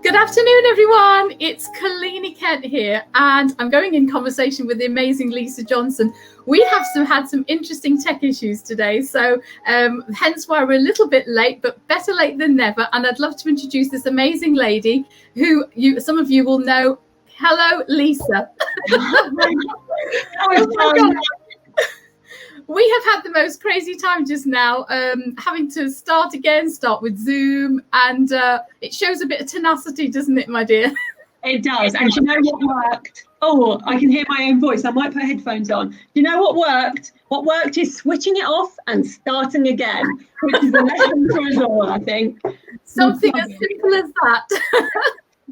Good afternoon, everyone. It's Kalini Kent here, and I'm going in conversation with the amazing Lisa Johnson. We have had some interesting tech issues today, so hence why we're a little bit late, but better late than never. And I'd love to introduce this amazing lady who some of you will know. Hello, Lisa. Oh my God. We have had the most crazy time just now, having to start with Zoom, and it shows a bit of tenacity, doesn't it, my dear? It does. And do you know what worked? Oh, I can hear my own voice. I might put headphones on. Do you know what worked? What worked is switching it off and starting again, which is a lesson for us all, I think. Something as simple as that.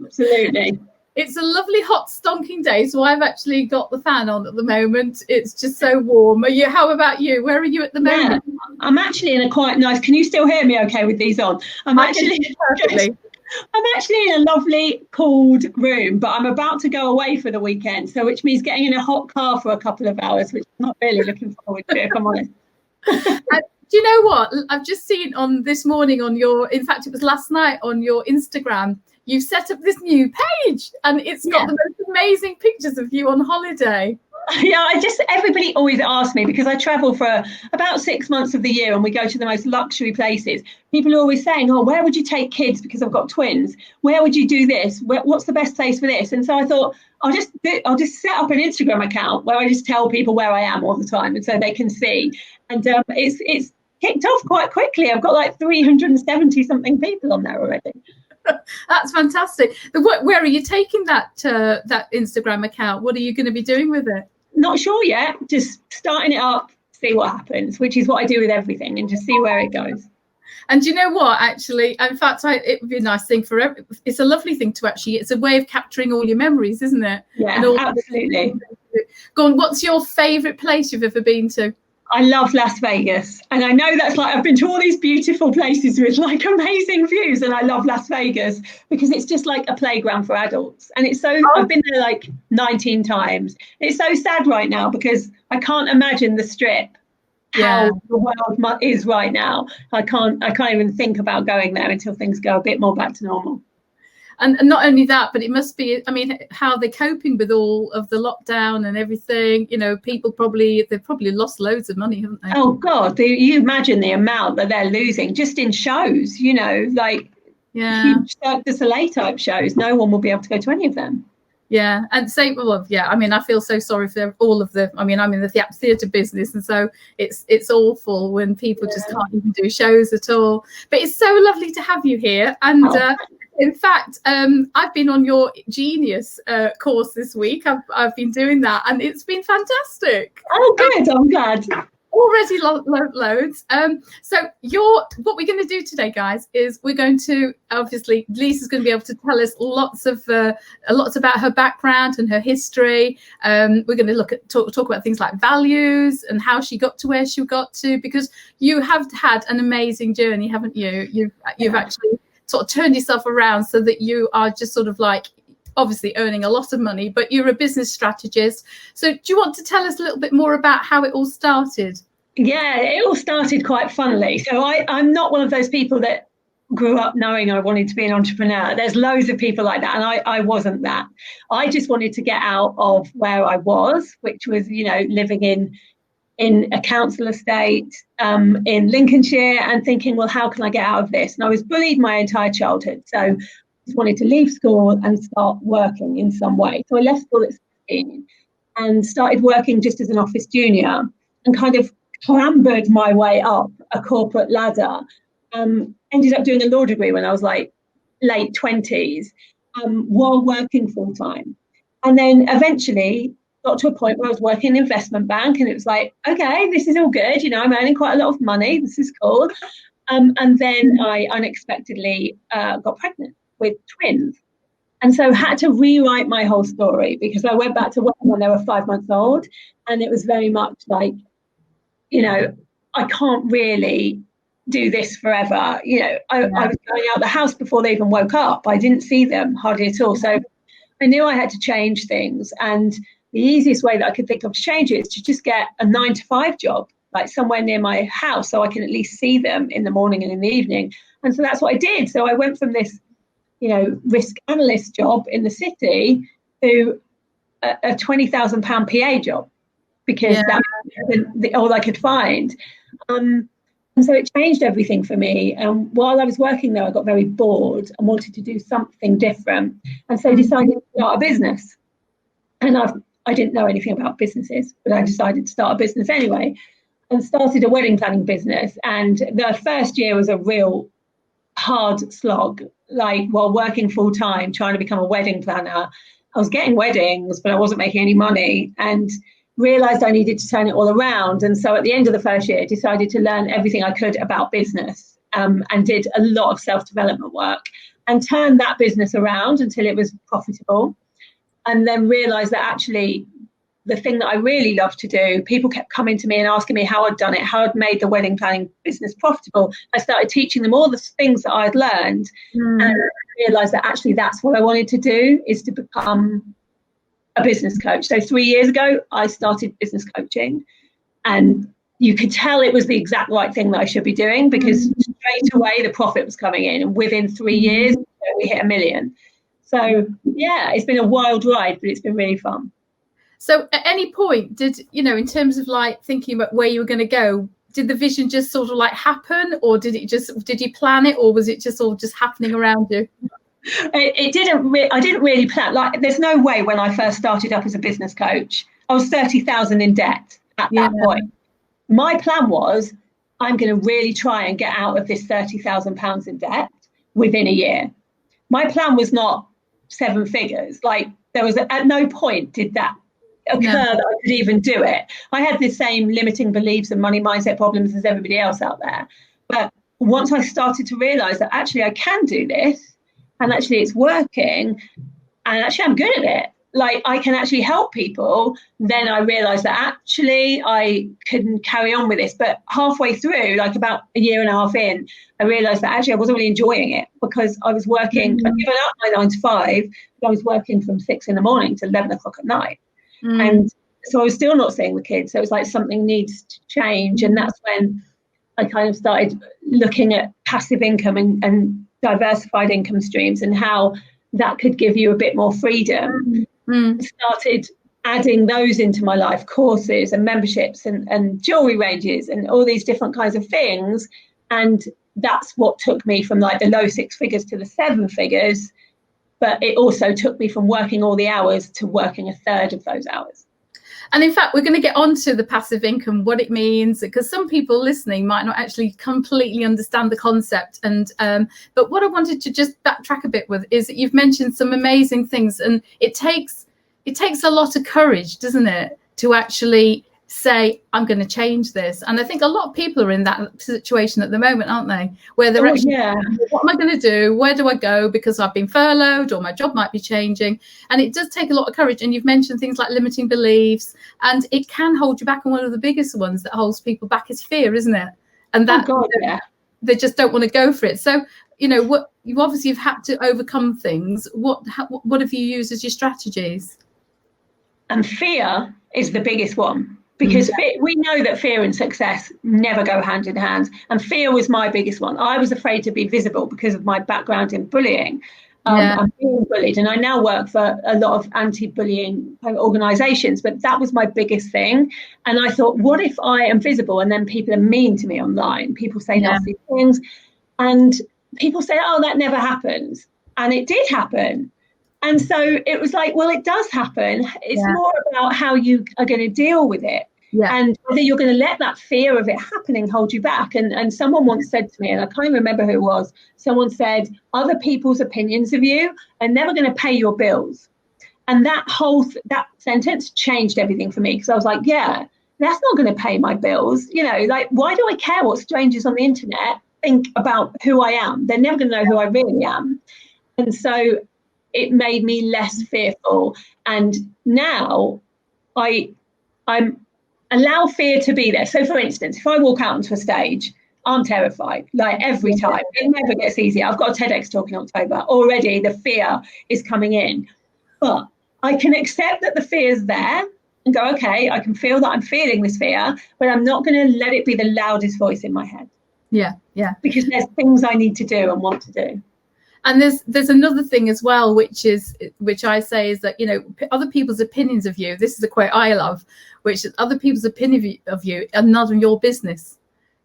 Absolutely. It's a lovely hot stonking day, so I've actually got the fan on at the moment. It's just so warm. How about you? Where are you at the moment? Yeah, I'm actually in a quite nice, can you still hear me okay with these on? I'm actually in a lovely cooled room, but I'm about to go away for the weekend, so which means getting in a hot car for a couple of hours, which I'm not really looking forward to, if I'm honest. Do you know what? I've just seen on this morning in fact, it was last night on your Instagram, you've set up this new page and it's got the most amazing pictures of you on holiday. Yeah, everybody always asks me, because I travel for about 6 months of the year and we go to the most luxury places. People are always saying, oh, where would you take kids? Because I've got twins. Where would you do this? What's the best place for this? And so I thought, I'll just set up an Instagram account where I just tell people where I am all the time, and so they can see. And it's kicked off quite quickly. I've got like 370 something people on there already. That's fantastic. Where are you taking that Instagram account? What are you going to be doing with it? Not sure yet. Just starting it up, see what happens, which is what I do with everything, and just see where it goes. And you know what, actually, in fact, it would be a nice thing it's a lovely thing to actually, it's a way of capturing all your memories, isn't it? Yeah, absolutely. Go on, what's your favourite place you've ever been to? I love Las Vegas, and I know that's like, I've been to all these beautiful places with like amazing views, and I love Las Vegas because it's just like a playground for adults, and it's so I've been there like 19 times. It's so sad right now because I can't imagine the Strip, how the world is right now. I can't even think about going there until things go a bit more back to normal. And not only that, but it must be, I mean, how they're coping with all of the lockdown and everything. You know, they've probably lost loads of money, haven't they? Oh, God, you imagine the amount that they're losing just in shows, you know, like huge Cirque du Soleil type shows. No one will be able to go to any of them. Yeah, and I mean, I feel so sorry for all of them. I mean, I'm in the theatre business, and so it's awful when people just can't even do shows at all. But it's so lovely to have you here. And in fact, I've been on your Genius course this week. I've been doing that, and it's been fantastic. Oh, good. I'm glad. Already loads. So what we're going to do today, guys, is we're going to, obviously, Lisa's going to be able to tell us lots about her background and her history. We're going to talk about things like values and how she got to where she got to, because you have had an amazing journey, haven't you? You've actually sort of turned yourself around so that you are just sort of like, obviously earning a lot of money, but you're a business strategist. So do you want to tell us a little bit more about how it all started? Yeah, it all started quite funnily. So I'm not one of those people that grew up knowing I wanted to be an entrepreneur. There's loads of people like that, and I wasn't that. I just wanted to get out of where I was, which was, you know, living in a council estate in Lincolnshire, and thinking, well, how can I get out of this? And I was bullied my entire childhood. So just wanted to leave school and start working in some way. So I left school at 16 and started working just as an office junior, and kind of clambered my way up a corporate ladder. Ended up doing a law degree when I was like late 20s, while working full time. And then eventually got to a point where I was working in an investment bank, and it was like, okay, this is all good. You know, I'm earning quite a lot of money. This is cool. And then I unexpectedly got pregnant with twins, and so had to rewrite my whole story, because I went back to work when they were 5 months old, and it was very much like, you know, I can't really do this forever. You know, I was going out the house before they even woke up. I didn't see them hardly at all, so I knew I had to change things, and the easiest way that I could think of to change it is to just get a 9-to-5 job, like somewhere near my house, so I can at least see them in the morning and in the evening. And so that's what I did. So I went from this risk analyst job in the city to a £20,000 PA job, because that was all I could find. And so it changed everything for me. And while I was working there, I got very bored and wanted to do something different. And so decided to start a business. And I didn't know anything about businesses, but I decided to start a business anyway, and started a wedding planning business. And the first year was a real hard slog, like while working full time, trying to become a wedding planner. I was getting weddings, but I wasn't making any money, and realized I needed to turn it all around. And so at the end of the first year, decided to learn everything I could about business, and did a lot of self-development work and turned that business around until it was profitable. And then realized that actually the thing that I really loved to do, people kept coming to me and asking me how I'd done it, how I'd made the wedding planning business profitable. I started teaching them all the things that I'd learned, and realized that actually that's what I wanted to do, is to become a business coach. So 3 years ago, I started business coaching, and you could tell it was the exact right thing that I should be doing, because straight away the profit was coming in, and within 3 years we hit 1 million. So yeah, it's been a wild ride, but it's been really fun. So at any point, did, in terms of like thinking about where you were going to go, did the vision just sort of like happen, or did you plan it, or was it just all just happening around you? It didn't. I didn't really plan. Like, there's no way when I first started up as a business coach, I was 30,000 in debt at that point. My plan was, I'm going to really try and get out of this £30,000 in debt within a year. My plan was not 7 figures. Like, there was at no point did that occur that I could even do it. I had the same limiting beliefs and money mindset problems as everybody else out there. But once I started to realize that actually I can do this, and actually it's working, and actually I'm good at it, like I can actually help people, then I realized that actually I couldn't carry on with this. But halfway through, like about 1.5 years in, I realized that actually I wasn't really enjoying it, because I was working, I'd given up my 9 to 5, but I was working from 6 in the morning to 11 o'clock at night. And so I was still not seeing the kids. So it was like something needs to change. And that's when I kind of started looking at passive income and diversified income streams, and how that could give you a bit more freedom. Started adding those into my life, courses and memberships and jewelry ranges and all these different kinds of things. And that's what took me from like the low 6 figures to the 7 figures. But it also took me from working all the hours to working a third of those hours. And in fact, we're going to get onto the passive income, what it means, because some people listening might not actually completely understand the concept. And but what I wanted to just backtrack a bit with is that you've mentioned some amazing things, and it takes a lot of courage, doesn't it, to actually say, I'm going to change this. And I think a lot of people are in that situation at the moment, aren't they? Where they're what am I going to do? Where do I go? Because I've been furloughed, or my job might be changing. And it does take a lot of courage. And you've mentioned things like limiting beliefs, and it can hold you back. And one of the biggest ones that holds people back is fear, isn't it? And that they just don't want to go for it. So, what you obviously have had to overcome things. What have you used as your strategies? And fear is the biggest one. Because we know that fear and success never go hand in hand. And fear was my biggest one. I was afraid to be visible because of my background in bullying. I'm being bullied. And I now work for a lot of anti-bullying organisations. But that was my biggest thing. And I thought, what if I am visible and then people are mean to me online? People say nasty things. And people say, oh, that never happens. And it did happen. And so it was like, well, it does happen. It's more about how you are going to deal with it. And whether you're going to let that fear of it happening hold you back. And someone once said to me, and I can't remember who it was, someone said, other people's opinions of you are never going to pay your bills. And that that sentence changed everything for me, because I was like, yeah, that's not going to pay my bills. Like, why do I care what strangers on the internet think about who I am? They're never going to know who I really am. And so it made me less fearful. And now I'm allow fear to be there. So for instance, if I walk out onto a stage, I'm terrified, like every time. It never gets easier. I've got a TEDx talk in October. Already the fear is coming in. But I can accept that the fear is there and go, okay, I can feel that I'm feeling this fear, but I'm not going to let it be the loudest voice in my head. Yeah. Because there's things I need to do and want to do. And there's another thing as well, which I say is that, you know, other people's opinions of you, this is a quote I love, which is other people's opinion of you are none of your business.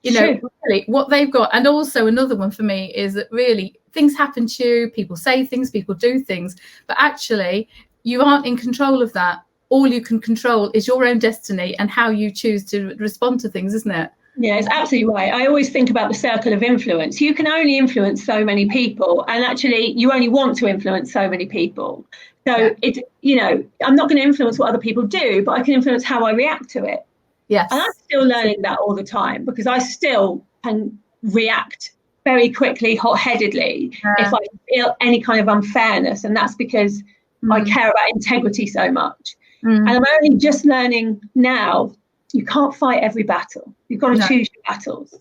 You know, really, what they've got. And also another one for me is that really things happen to you, people say things, people do things, but actually you aren't in control of that. All you can control is your own destiny and how you choose to respond to things, isn't it? Yeah, it's absolutely right. I always think about the circle of influence. You can only influence so many people, and actually you only want to influence so many people. So it, you know, I'm not going to influence what other people do, but I can influence how I react to it. Yes. And I'm still learning that all the time, because I still can react very quickly, hot-headedly, if I feel any kind of unfairness. And that's because I care about integrity so much. And I'm only just learning now, you can't fight every battle. You've got to choose your battles.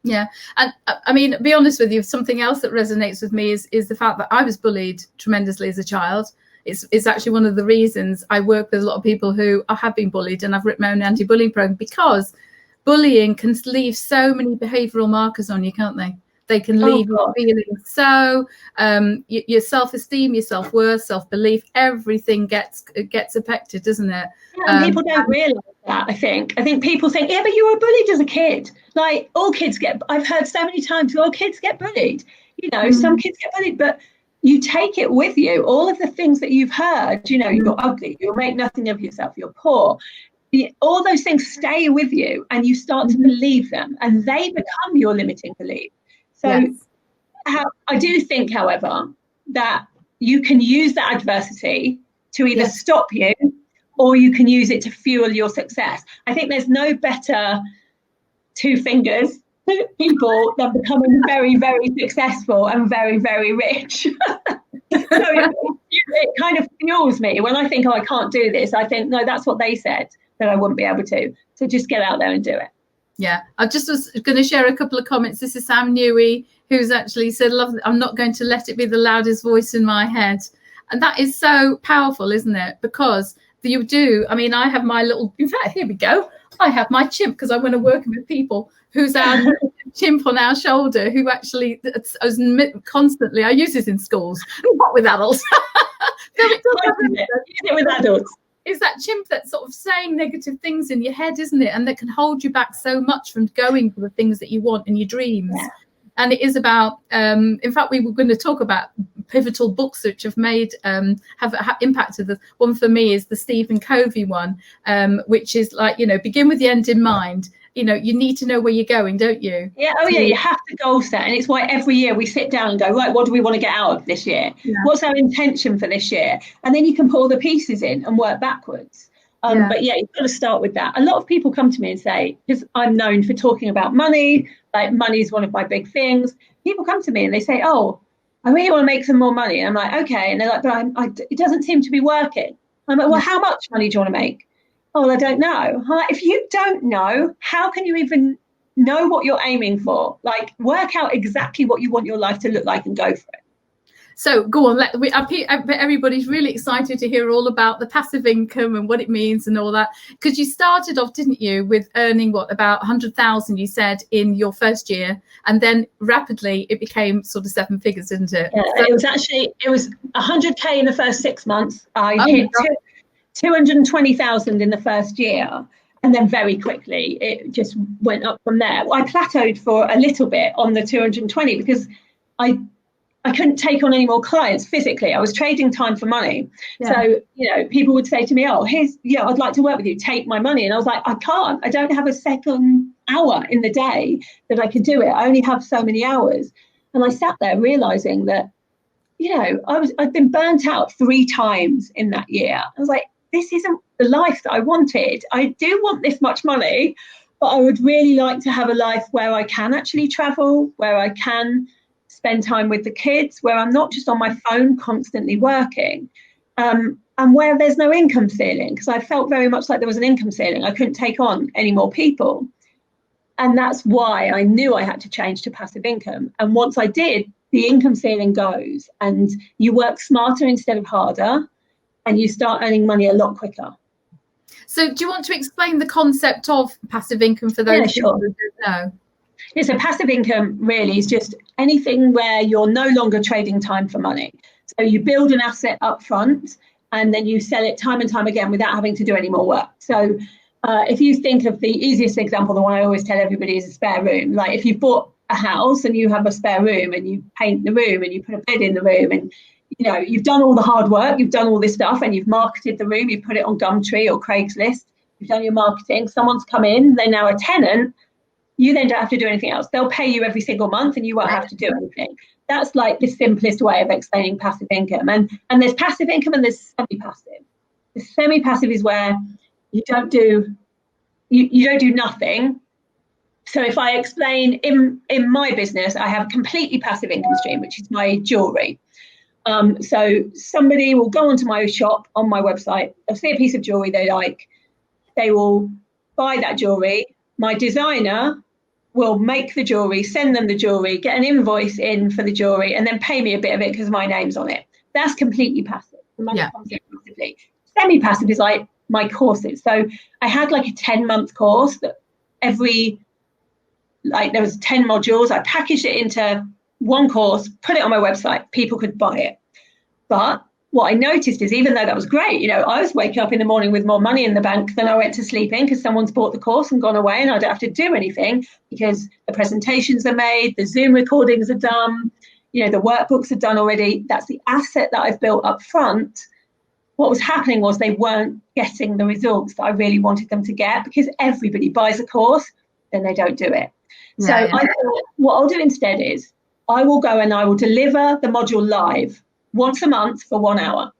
Yeah. And I mean, be honest with you, something else that resonates with me is the fact that I was bullied tremendously as a child. It's actually one of the reasons I work with a lot of people who have been bullied, and I've written my own anti-bullying program, because bullying can leave so many behavioural markers on you, can't they? They can leave you feeling so your self-esteem, your self-worth, self-belief, everything gets affected, doesn't it? Yeah, and people don't realise that. I think people think, yeah, but you were bullied as a kid. Like all kids get. I've heard so many times, all kids get bullied. You know, some kids get bullied, but you take it with you. All of the things that you've heard. You know, you're ugly. You'll make nothing of yourself. You're poor. All those things stay with you, and you start to believe them, and they become your limiting belief. So I do think, however, that you can use that adversity to either stop you, or you can use it to fuel your success. I think there's no better two fingers people than becoming very, very successful and very, very rich. So it kind of fuels me. When I think, oh, I can't do this, I think, no, that's what they said, that I wouldn't be able to. So just get out there and do it. Yeah, I just was going to share a couple of comments. This is Sam Newey, who's actually said, "Love, I'm not going to let it be the loudest voice in my head." And that is so powerful, isn't it? Because you do. I mean, I have my little, in fact, here we go. I have my chimp, because I want to work with people, who's our chimp on our shoulder, who actually constantly, I use this in schools, not with adults. Use it with adults. Is that chimp that's sort of saying negative things in your head, isn't it? And that can hold you back so much from going for the things that you want in your dreams. Yeah. And it is about, in fact, we were going to talk about pivotal books which have made, have impacted. The one for me is the Stephen Covey one, which is like, you know, begin with the end in mind. You know, you need to know where you're going, don't you? Yeah. Oh, yeah. You have to goal set. And it's why every year we sit down and go, right, what do we want to get out of this year? Yeah. What's our intention for this year? And then you can put all the pieces in and work backwards. But yeah, you've got to start with that. A lot of people come to me and say, because I'm known for talking about money, like money is one of my big things. People come to me and they say, oh, I really want to make some more money. And I'm like, okay. And they're like, but it doesn't seem to be working. I'm like, well, how much money do you want to make? Oh, well, I don't know. If you don't know, how can you even know what you're aiming for? Like, work out exactly what you want your life to look like and go for it. So go on. I bet everybody's really excited to hear all about the passive income and what it means and all that. Because you started off, didn't you, with earning about 100,000, you said, in your first year, and then rapidly it became sort of 7 figures, didn't it? Yeah, so it was 100K in the first 6 months. I hit 220,000 in the first year, and then very quickly it just went up from there. I plateaued for a little bit on the 220 because I couldn't take on any more clients physically. I was trading time for money. Yeah. So, you know, people would say to me, oh, I'd like to work with you, take my money. And I was like, I can't. I don't have a second hour in the day that I can do it. I only have so many hours. And I sat there realizing that, you know, I'd been burnt out 3 times in that year. I was like, this isn't the life that I wanted. I do want this much money, but I would really like to have a life where I can actually travel, where I can spend time with the kids, where I'm not just on my phone constantly working, and where there's no income ceiling, because I felt very much like there was an income ceiling. I couldn't take on any more people. And that's why I knew I had to change to passive income. And once I did, the income ceiling goes and you work smarter instead of harder, and you start earning money a lot quicker. So do you want to explain the concept of passive income for those who don't know? It's a passive income really is just anything where you're no longer trading time for money. So you build an asset up front and then you sell it time and time again without having to do any more work. So if you think of the easiest example, the one I always tell everybody is a spare room. Like if you bought a house and you have a spare room and you paint the room and you put a bed in the room and you've done all the hard work, you've done all this stuff and you've marketed the room, you put it on Gumtree or Craigslist, you've done your marketing, someone's come in, they're now a tenant, you then don't have to do anything else. They'll pay you every single month and you won't have to do anything. That's like the simplest way of explaining passive income. And there's passive income and there's semi-passive. The semi-passive is where you don't do nothing. So if I explain in my business, I have a completely passive income stream, which is my jewelry. So somebody will go onto my shop on my website, they'll see a piece of jewelry they like, they will buy that jewelry. My designer will make the jewelry, send them the jewelry, get an invoice in for the jewelry, and then pay me a bit of it because my name's on it. That's completely passive. The money comes in passively. Semi-passive is like my courses. So I had like a 10-month course that there was 10 modules. I packaged it into one course, put it on my website, people could buy it. But what I noticed is even though that was great, I was waking up in the morning with more money in the bank than I went to sleep in because someone's bought the course and gone away and I don't have to do anything because the presentations are made, the Zoom recordings are done, the workbooks are done already. That's the asset that I've built up front. What was happening was they weren't getting the results that I really wanted them to get because everybody buys a course, then they don't do it. I thought what I'll do instead is I will go and I will deliver the module live once a month for 1 hour.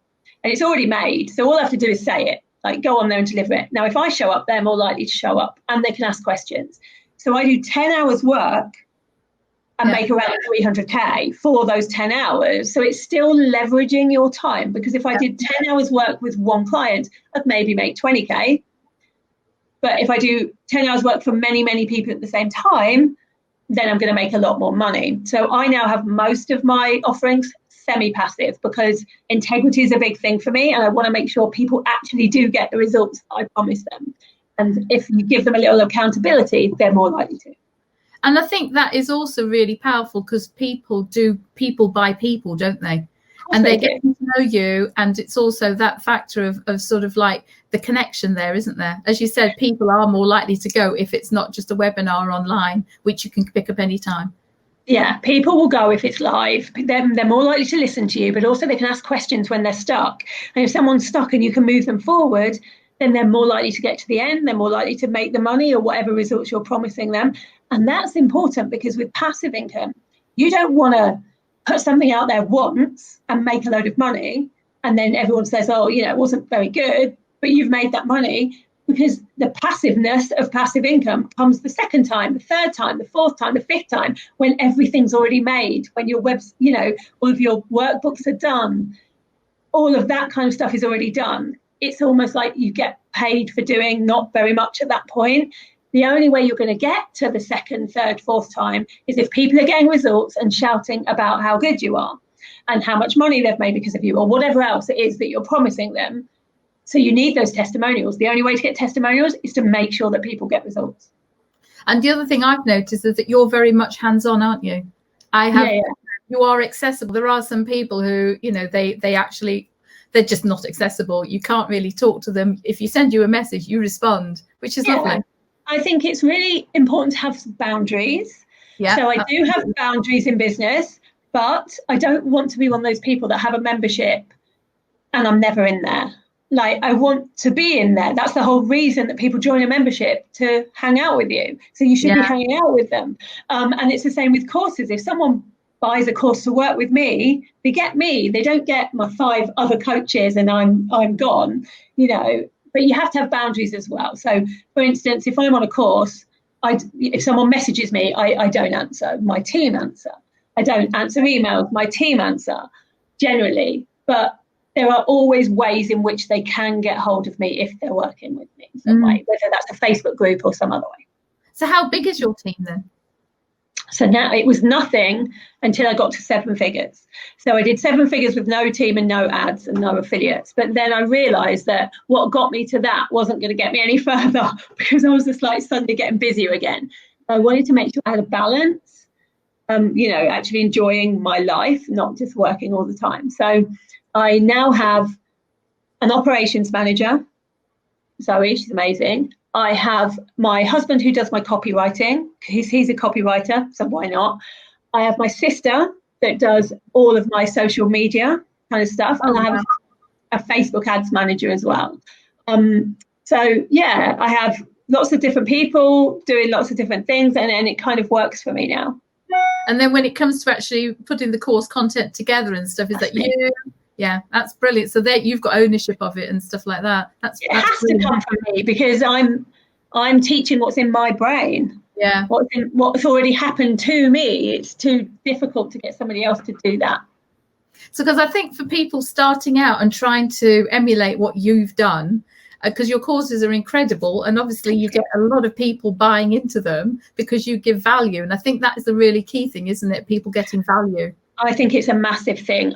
And it's already made. So all I have to do is say it, like go on there and deliver it. Now, if I show up, they're more likely to show up and they can ask questions. So I do 10 hours work and make around 300K for those 10 hours. So it's still leveraging your time because if I did 10 hours work with one client, I'd maybe make 20K. But if I do 10 hours work for many, many people at the same time, then I'm going to make a lot more money. So I now have most of my offerings semi-passive because integrity is a big thing for me and I want to make sure people actually do get the results I promise them. And if you give them a little accountability, they're more likely to. And I think that is also really powerful because people buy people, don't they? And they get to know you. And it's also that factor of sort of like the connection there, isn't there? As you said, people are more likely to go if it's not just a webinar online, which you can pick up anytime. Yeah, people will go if it's live. They're more likely to listen to you, but also they can ask questions when they're stuck. And if someone's stuck and you can move them forward, then they're more likely to get to the end. They're more likely to make the money or whatever results you're promising them. And that's important because with passive income, you don't want to put something out there once and make a load of money. And then everyone says, oh, it wasn't very good, but you've made that money. Because the passiveness of passive income comes the second time, the third time, the fourth time, the fifth time, when everything's already made, when your all of your workbooks are done, all of that kind of stuff is already done. It's almost like you get paid for doing not very much at that point. The only way you're going to get to the second, third, fourth time is if people are getting results and shouting about how good you are and how much money they've made because of you or whatever else it is that you're promising them. So you need those testimonials. The only way to get testimonials is to make sure that people get results. And the other thing I've noticed is that you're very much hands-on, aren't you? You are accessible. There are some people who, they're just not accessible. You can't really talk to them. If you send you a message, you respond, which is lovely. I think it's really important to have some boundaries. Yeah. So I do have boundaries in business, but I don't want to be one of those people that have a membership and I'm never in there. Like I want to be in there. That's the whole reason that people join a membership, to hang out with you. So you should be hanging out with them. And it's the same with courses. If someone buys a course to work with me, they get me. They don't get my 5 other coaches and I'm gone, But you have to have boundaries as well. So, for instance, if I'm on a course, if someone messages me, I don't answer. My team answer. I don't answer emails. My team answer generally. But there are always ways in which they can get hold of me if they're working with me in some way, whether that's a Facebook group or some other way. So how big is your team then? So now it was nothing until I got to 7 figures. So I did 7 figures with no team and no ads and no affiliates. But then I realized that what got me to that wasn't going to get me any further because I was just like suddenly getting busier again. I wanted to make sure I had a balance, actually enjoying my life, not just working all the time. So I now have an operations manager, Zoe, she's amazing. I have my husband who does my copywriting. He's a copywriter, so why not? I have my sister that does all of my social media kind of stuff. And I have a Facebook ads manager as well. So yeah, I have lots of different people doing lots of different things, and it kind of works for me now. And then when it comes to actually putting the course content together and stuff, is that you? Yeah, that's brilliant. So there, you've got ownership of it and stuff like that. It has to come from me, because I'm teaching what's in my brain. Yeah. What's already happened to me. It's too difficult to get somebody else to do that. So, because I think for people starting out and trying to emulate what you've done, because your courses are incredible, and obviously you get a lot of people buying into them because you give value. And I think that is the really key thing, isn't it? People getting value. I think it's a massive thing.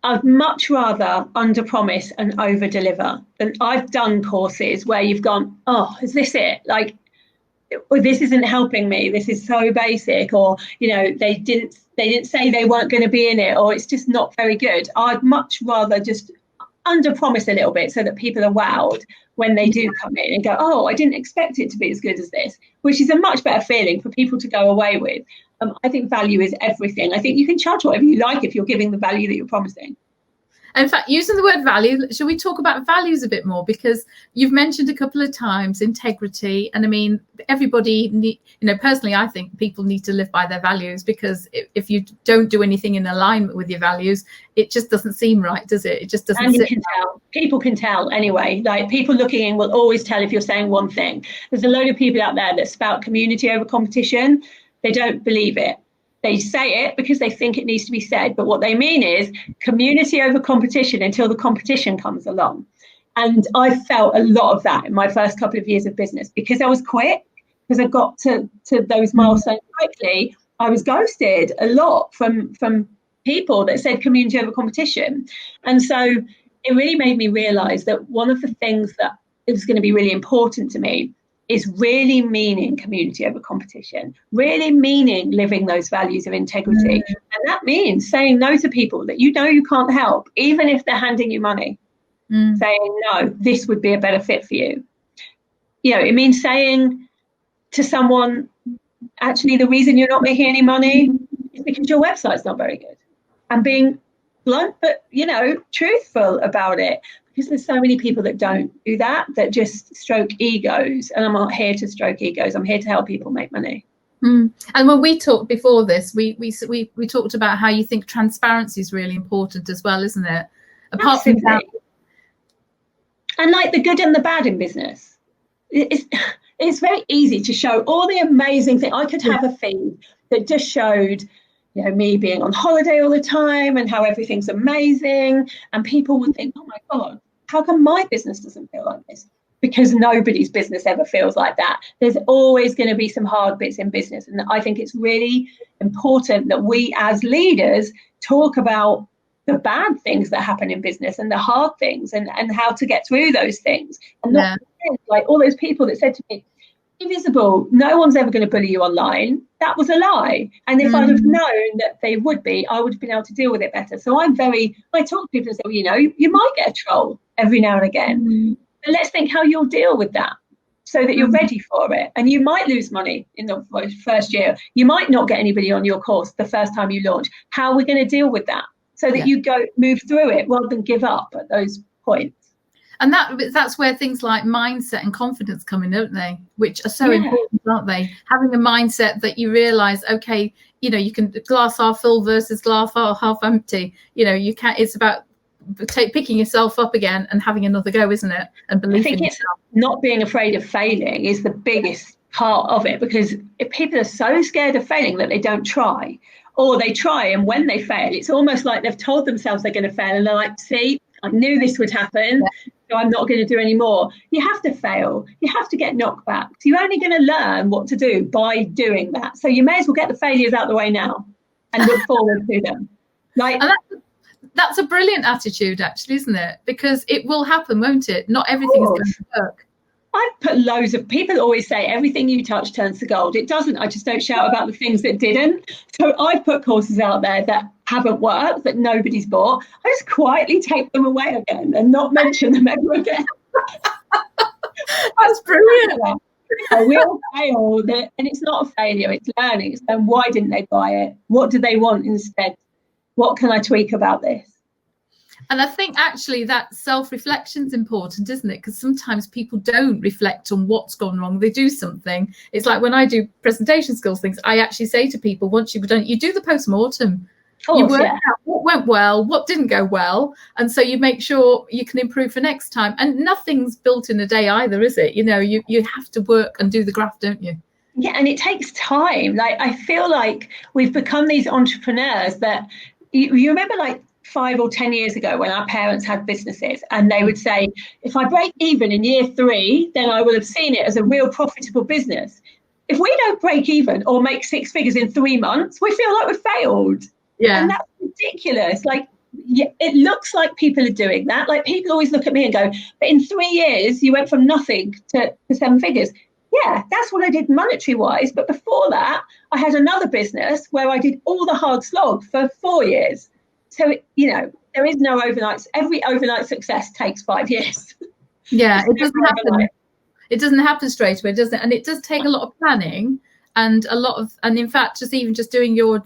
I'd much rather under promise and over deliver. Than I've done courses where you've gone, oh, is this it? Like, this isn't helping me. This is so basic, or they didn't say they weren't going to be in it, or it's just not very good. I'd much rather just under promise a little bit so that people are wowed when they do come in and go, oh, I didn't expect it to be as good as this, which is a much better feeling for people to go away with. I think value is everything. I think you can charge whatever you like if you're giving the value that you're promising. In fact, using the word value, shall we talk about values a bit more? Because you've mentioned a couple of times integrity. And I mean, everybody, personally, I think people need to live by their values, because if you don't do anything in alignment with your values, it just doesn't seem right, does it? It just doesn't. And you can tell. People can tell anyway. Like, people looking in will always tell if you're saying one thing. There's a load of people out there that spout community over competition. They don't believe it. They say it because they think it needs to be said. But what they mean is community over competition until the competition comes along. And I felt a lot of that in my first couple of years of business, because I was quick, because I got to those milestones quickly. I was ghosted a lot from people that said community over competition. And so it really made me realize that one of the things that is going to be really important to me is really meaning community over competition, really meaning living those values of integrity. And that means saying no to people that you can't help, even if they're handing you money. Saying, no, this would be a better fit for you. It means saying to someone, actually, the reason you're not making any money is because your website's not very good. And being blunt, but, truthful about it. Because there's so many people that don't do that just stroke egos. And I'm not here to stroke egos. I'm here to help people make money. And when we talked before this, we talked about how you think transparency is really important as well, isn't it? Apart from that. And like the good and the bad in business. It's very easy to show all the amazing things. I could have a feed that just showed me being on holiday all the time and how everything's amazing. And people would think, oh my God, how come my business doesn't feel like this? Because nobody's business ever feels like that. There's always going to be some hard bits in business. And I think it's really important that we as leaders talk about the bad things that happen in business and the hard things and how to get through those things. And not like all those people that said to me, invisible, no one's ever going to bully you online. That was a lie. And if I'd have known that they would be, I would have been able to deal with it better. So I talk to people and say, well, you might get a troll every now and again. And let's think how you'll deal with that so that you're ready for it. And you might lose money in the first year. You might not get anybody on your course the first time you launch. How are we going to deal with that so that you move through it rather than give up at those points? And that's where things like mindset and confidence come in, don't they? Which are so important, aren't they? Having a mindset that you realize, okay, you can glass half full versus glass half empty. You can't. It's about picking yourself up again and having another go, isn't it? And believing. I think it's not being afraid of failing is the biggest part of it, because if people are so scared of failing that they don't try, or they try and when they fail, it's almost like they've told themselves they're going to fail and they're like, see, I knew this would happen. So I'm not going to do any more. You have to fail. You have to get knockbacks. You're only going to learn what to do by doing that. So you may as well get the failures out of the way now and look forward to them. And that's a brilliant attitude, actually, isn't it? Because it will happen, won't it? Not everything is going to work. I've put loads of people always say everything you touch turns to gold. It doesn't. I just don't shout about the things that didn't. So I've put courses out there that haven't worked, that nobody's bought. I just quietly take them away again and not mention them ever again. That's brilliant. We all fail, and it's not a failure, it's learning. It's then, why didn't they buy it? What do they want instead? What can I tweak about this? And I think actually that self-reflection is important, isn't it? Because sometimes people don't reflect on what's gone wrong. They do something. It's like when I do presentation skills things, I actually say to people, once you've done it, you do the post-mortem. You work out what went well, what didn't go well. And so you make sure you can improve for next time. And nothing's built in a day either, is it? You know, you have to work and do the graft, don't you? Yeah, and it takes time. Like, I feel like we've become these entrepreneurs that you remember, like 5 or 10 years ago when our parents had businesses and they would say, if I break even in year 3, then I will have seen it as a real profitable business. If we don't break even or make 6 figures in 3 months, we feel like we've failed. Yeah. And that's ridiculous. Like, yeah, it looks like people are doing that. Like, people always look at me and go, but in 3 years, you went from nothing to 7 figures. Yeah, that's what I did monetary wise. But before that, I had another business where I did all the hard slog for 4 years. So, you know, there is no overnight. Every overnight success takes 5 years. Yeah, it doesn't happen. It doesn't happen straight away, does it? And it does take a lot of planning and a lot of, and in fact, just doing your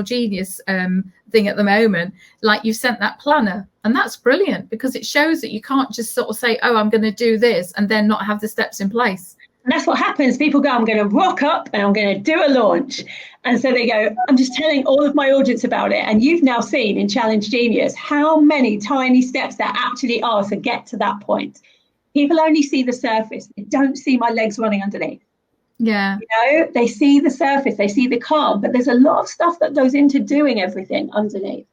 genius thing at the moment, like you've sent that planner, and that's brilliant because it shows that you can't just sort of say, oh, I'm going to do this and then not have the steps in place. And that's what happens. People go, I'm going to rock up and I'm going to do a launch. And so they go, I'm just telling all of my audience about it. And you've now seen in Challenge Genius how many tiny steps there actually are to get to that point. People only see the surface. They don't see my legs running underneath. Yeah. You know, they see the surface, they see the calm, but there's a lot of stuff that goes into doing everything underneath.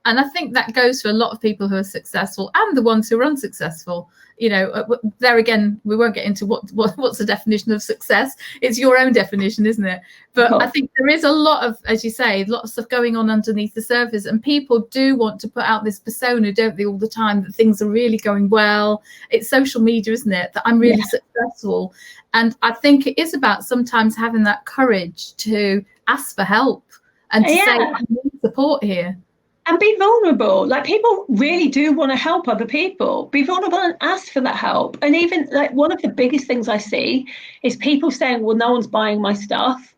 And I think that goes for a lot of people who are successful and the ones who are unsuccessful. You know, there again, we won't get into what's the definition of success. It's your own definition, isn't it? But I think there is a lot of, as you say, a lot of stuff going on underneath the surface. And people do want to put out this persona, don't they, all the time, that things are really going well. It's social media, isn't it? That I'm really successful. And I think it is about sometimes having that courage to ask for help and to say, I need support here. And be vulnerable. Like, people really do want to help other people. Be vulnerable and ask for that help. And even like one of the biggest things I see is people saying, well, no one's buying my stuff.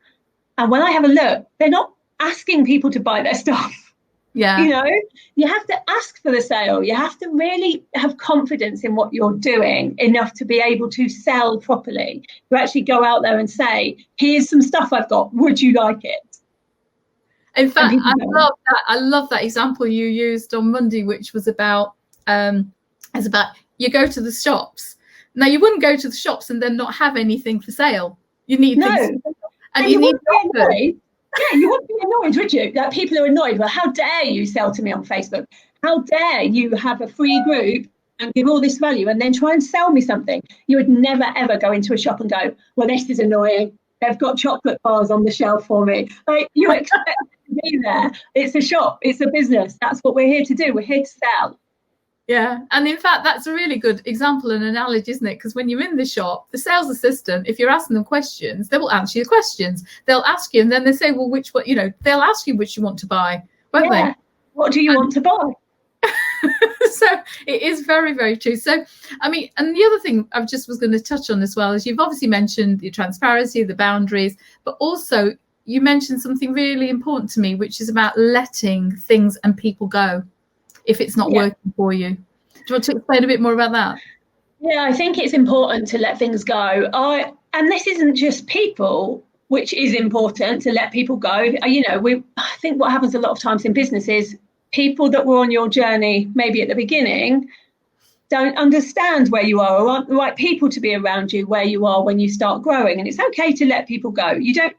And when I have a look, they're not asking people to buy their stuff. Yeah. You know, you have to ask for the sale. You have to really have confidence in what you're doing enough to be able to sell properly. To actually go out there and say, here's some stuff I've got. Would you like it? In fact, I love that example you used on Monday, which was about you go to the shops. Now, you wouldn't go to the shops and then not have anything for sale. You need things, and you need annoyed. Yeah, you wouldn't be annoyed, would you? Like, people are annoyed. Well, how dare you sell to me on Facebook? How dare you have a free group and give all this value and then try and sell me something? You would never ever go into a shop and go, well, this is annoying. They've got chocolate bars on the shelf for me. Like, you expect to be there. It's a shop. It's a business. That's what we're here to do. We're here to sell. Yeah. And in fact, that's a really good example and analogy, isn't it? Because when you're in the shop, the sales assistant, if you're asking them questions, they will answer your questions. They'll ask you and then they say, well, which one, you know, they'll ask you which you want to buy, won't they? What do you want to buy? So it is very, very true. So, I mean, and the other thing I just was going to touch on as well is you've obviously mentioned the transparency, the boundaries, but also you mentioned something really important to me, which is about letting things and people go if it's not working for you. Do you want to explain a bit more about that? Yeah, I think it's important to let things go. And this isn't just people, which is important to let people go. You know, I think what happens a lot of times in business is people that were on your journey, maybe at the beginning, don't understand where you are or aren't the right people to be around you where you are when you start growing. And it's okay to let people go. You don't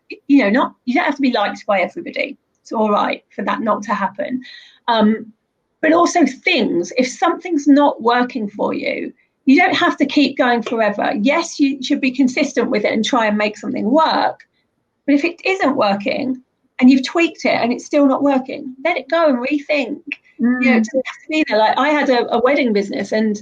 have to be liked by everybody. It's all right for that not to happen. But also things, if something's not working for you, you don't have to keep going forever. Yes, you should be consistent with it and try and make something work. But if it isn't working and you've tweaked it and it's still not working, let it go and rethink. You know, it doesn't have to be there. Like, I had a wedding business and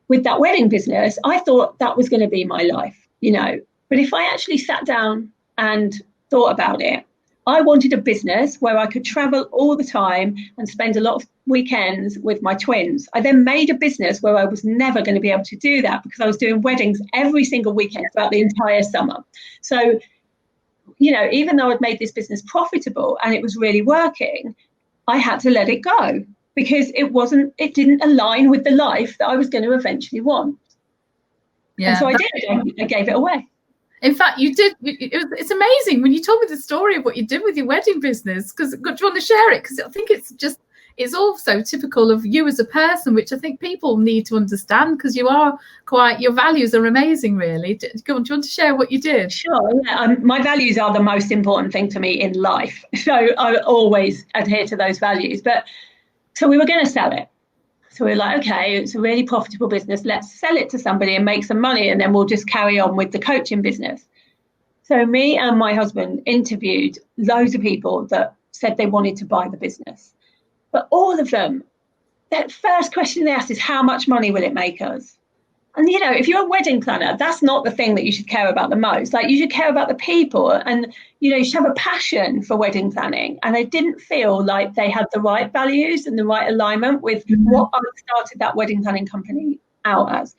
with that wedding business, I thought that was going to be my life, you know. But if I actually sat down and thought about it, I wanted a business where I could travel all the time and spend a lot of weekends with my twins. I then made a business where I was never going to be able to do that because I was doing weddings every single weekend throughout the entire summer. So, you know, even though I'd made this business profitable and it was really working, I had to let it go because it didn't align with the life that I was going to eventually want. Yeah. And so I did. I gave it away. In fact, you did. It's amazing when you told me the story of what you did with your wedding business. Because do you want to share it? Because I think it's also typical of you as a person, which I think people need to understand. Because your values are amazing, really. Do you want to share what you did? Sure. Yeah. My values are the most important thing to me in life, so I always adhere to those values. But so we were going to sell it. So we're like, okay, it's a really profitable business. Let's sell it to somebody and make some money, and then we'll just carry on with the coaching business. So me and my husband interviewed loads of people that said they wanted to buy the business. But all of them, that first question they asked is, how much money will it make us? And, you know, if you're a wedding planner, that's not the thing that you should care about the most. Like, you should care about the people and, you know, you should have a passion for wedding planning. And I didn't feel like they had the right values and the right alignment with what I started that wedding planning company out as.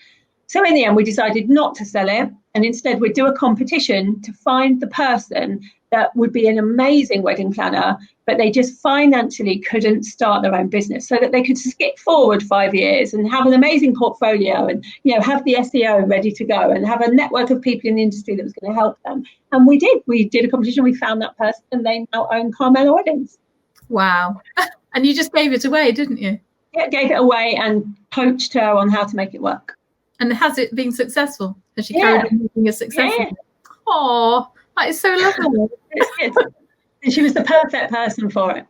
So in the end, we decided not to sell it. And instead, we'd do a competition to find the person that would be an amazing wedding planner, but they just financially couldn't start their own business, so that they could skip forward 5 years and have an amazing portfolio and, you know, have the SEO ready to go and have a network of people in the industry that was going to help them. And we did a competition. We found that person and they now own Carmela Weddings. Wow. And you just gave it away, didn't you? Yeah, gave it away and coached her on how to make it work. And has it been successful? Has she carried on making a success? Yeah. Oh, that is so lovely. And she was the perfect person for it.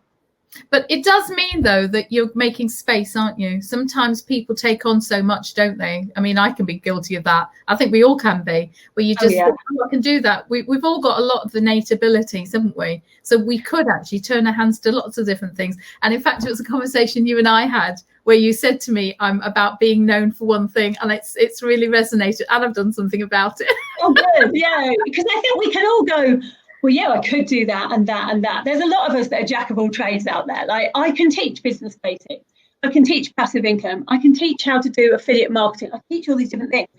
But it does mean, though, that you're making space, aren't you? Sometimes people take on so much, don't they? I mean, I can be guilty of that. I think we all can be, where you just think, oh, I can do that. We've all got a lot of innate abilities, haven't we? So we could actually turn our hands to lots of different things. And in fact, it was a conversation you and I had where you said to me, I'm about being known for one thing, and it's really resonated, and I've done something about it. Oh, good. Yeah, because I think we can all go, well, yeah, I could do that and that and that. There's a lot of us that are jack of all trades out there. Like, I can teach business basics. I can teach passive income. I can teach how to do affiliate marketing. I teach all these different things.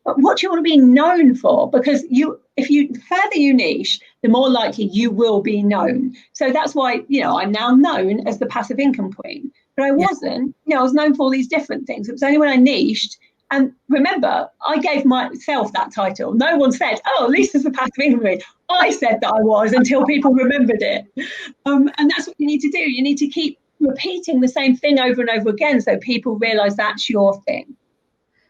But what do you want to be known for? Because the further you niche, the more likely you will be known. So that's why, you know, I'm now known as the passive income queen. But I wasn't, you know, I was known for all these different things. It was only when I niched. And remember, I gave myself that title. No one said, oh, Lisa's the passive income queen. I said that I was until people remembered it. And that's what you need to do. You need to keep repeating the same thing over and over again so people realise that's your thing.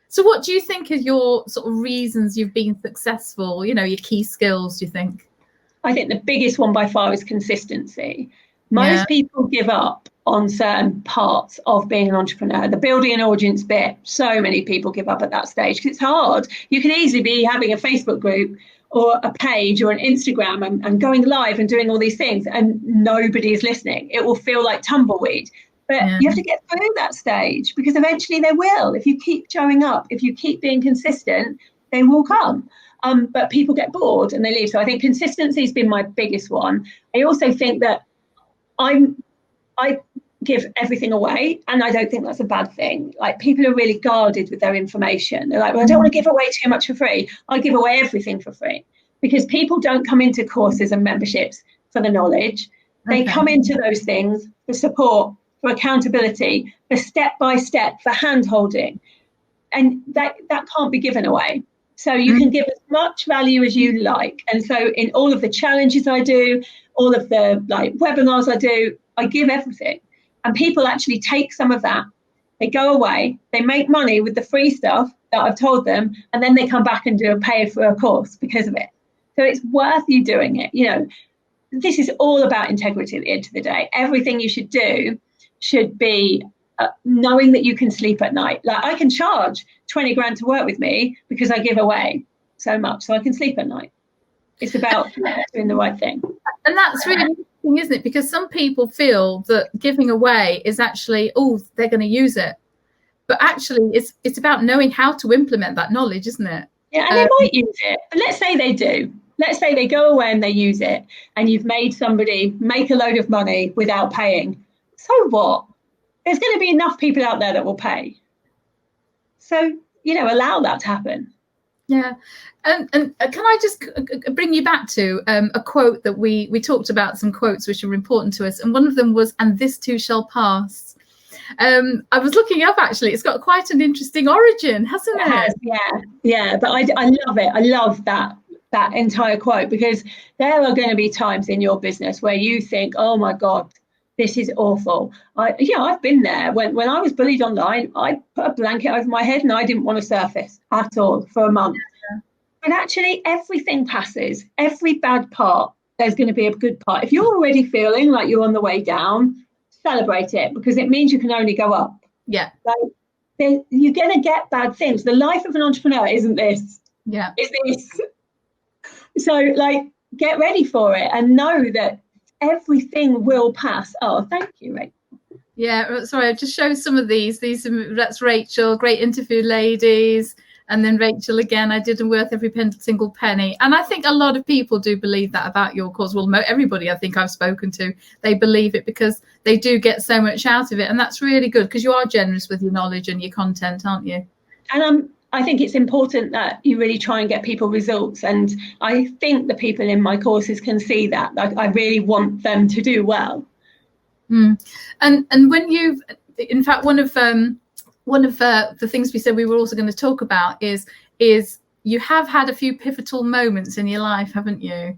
So what do you think are your sort of reasons you've been successful, you know, your key skills, do you think? I think the biggest one by far is consistency. Most people give up on certain parts of being an entrepreneur. The building an audience bit, so many people give up at that stage because it's hard. You can easily be having a Facebook group or a page or an Instagram and going live and doing all these things and nobody is listening. It will feel like tumbleweed. But you have to get through that stage because eventually they will. If you keep showing up, if you keep being consistent, they will come. But people get bored and they leave. So I think consistency has been my biggest one. I also think that I give everything away, and I don't think that's a bad thing. Like, people are really guarded with their information. They're like, well, I don't want to give away too much for free. I give away everything for free because people don't come into courses and memberships for the knowledge. They come into those things for support, for accountability, for step-by-step, for hand-holding. And that can't be given away. So you can give as much value as you like. And so in all of the challenges I do, all of the webinars I do, I give everything. And people actually take some of that. They go away, they make money with the free stuff that I've told them, and then they come back and pay for a course because of it. So it's worth you doing it. You know, this is all about integrity at the end of the day. Everything you should do should be knowing that you can sleep at night. Like, I can charge 20 grand to work with me because I give away so much, so I can sleep at night. It's about doing the right thing. And that's really interesting, isn't it? Because some people feel that giving away is actually, oh, they're going to use it. but actually it's about knowing how to implement that knowledge, isn't it? Yeah, and they might use it, but let's say they do. Let's say they go away and they use it, and you've made somebody make a load of money without paying. So what? There's going to be enough people out there that will pay. So, allow that to happen. Yeah. And can I just bring you back to a quote that we talked about, some quotes which are important to us. And one of them was, "And this too shall pass." I was looking up, actually. It's got quite an interesting origin, hasn't it? It has, yeah. But I love it. I love that entire quote, because there are going to be times in your business where you think, oh my God, this is awful. I've been there. When I was bullied online, I put a blanket over my head and I didn't want to surface at all for a month. Yeah. But actually, everything passes. Every bad part, there's going to be a good part. If you're already feeling like you're on the way down, celebrate it, because it means you can only go up. Yeah. You're going to get bad things. The life of an entrepreneur isn't this. Yeah. It's this. So, get ready for it and know that everything will pass. Oh, thank you, Rachel. Yeah, sorry, I just show some of these. That's Rachel, great interview, ladies. And then Rachel again, I didn't worth every single penny. And I think a lot of people do believe that about your course. Well, everybody I think I've spoken to, they believe it because they do get so much out of it. And that's really good, because you are generous with your knowledge and your content, aren't you? And I think it's important that you really try and get people results. And I think the people in my courses can see that. I really want them to do well. And when you've, in fact, one of the things we said we were also going to talk about is you have had a few pivotal moments in your life, haven't you?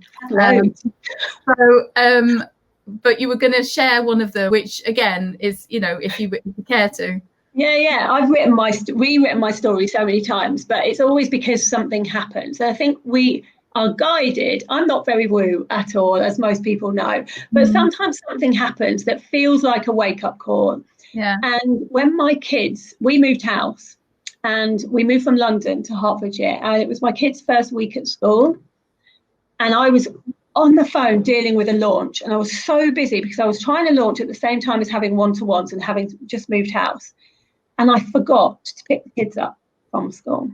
But you were going to share one of them, which again is, if you care to. Yeah. I've rewritten my story so many times, but it's always because something happens. And I think we are guided. I'm not very woo at all, as most people know, but sometimes something happens that feels like a wake-up call. Yeah. And when we moved house, and we moved from London to Hertfordshire, and it was my kids' first week at school, and I was on the phone dealing with a launch, and I was so busy because I was trying to launch at the same time as having one-to-ones and having just moved house. And I forgot to pick the kids up from school.